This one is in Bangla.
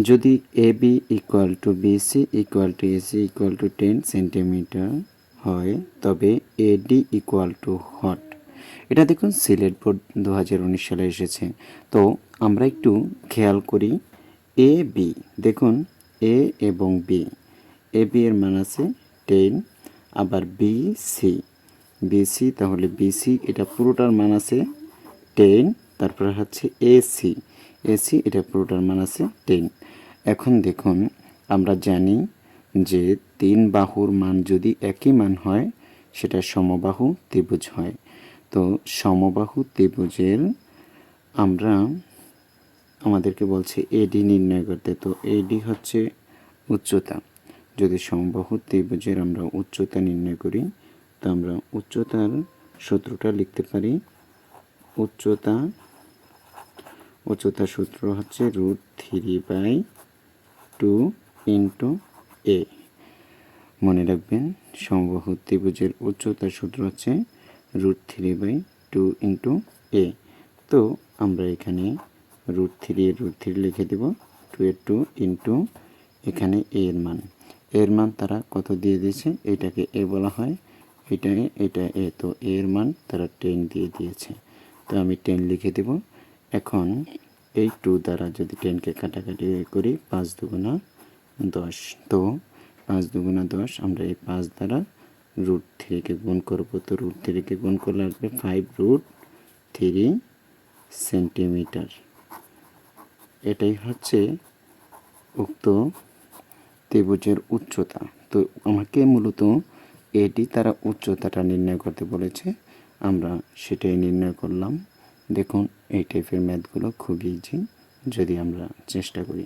যদি AB equal to BC equal to AC equal to 10 centimetre হয় তবে AD ইকুয়াল টু হট। এটা দেখুন সিলেট বোর্ড 2019 সালে এসেছে। তো আমরা একটু খেয়াল করি AB, দেখুন A এবং B, AB এর মান আছে 10, আবার BC তাহলে BC এটা পুরোটার মান আছে 10, তারপর হচ্ছে AC এটা পুরোটার মান আছে 10। এখন দেখুন আমরা জানি যে 3 বাহুর মান যদি একই মান হয় সেটা সমবাহু ত্রিভুজ হয়। তো সমবাহু ত্রিভুজের আমরা আমাদেরকে বলছে এডি নির্ণয় করতে। তো এডি হচ্ছে উচ্চতা। যদি সমবাহু ত্রিভুজের আমরা উচ্চতা নির্ণয় করি তো আমরা উচ্চতার সূত্রটা লিখতে পারি। উচ্চতা সূত্র হচ্ছে √3/2 ইন্টু এ। মনে রাখবেন সমবাহু ত্রিভুজের উচ্চতার সূত্র হচ্ছে √3/2 ইন্টু এ। তো আমরা এখানে √3 লিখে দেব, 2 ইন্টু এখানে এর মান তারা কত দিয়ে দিয়েছে, এটাকে এ বলা হয়, এটা এ। তো এর মান তারা 10 দিয়ে দিয়েছে, তো আমি 10 লিখে দেব। এখন এই 2 দ্বারা যদি 10কে কাটাকাটি করি 5 দুগুণা 10, তো 5 দুগুণা 10, আমরা এই 5 দ্বারা √3কে গুণ করব। তো √3কে গুণ করলে আসবে 5√3 সেন্টিমিটার। এটাই হচ্ছে উক্ত ত্রিভুজের উচ্চতা। তো আমাকে মূলত এটি তারা উচ্চতাটা নির্ণয় করতে বলেছে, আমরা সেটাই নির্ণয় করলাম। দেখুন এই টাইপের ম্যাথগুলো খুব ইজি যদি আমরা চেষ্টা করি।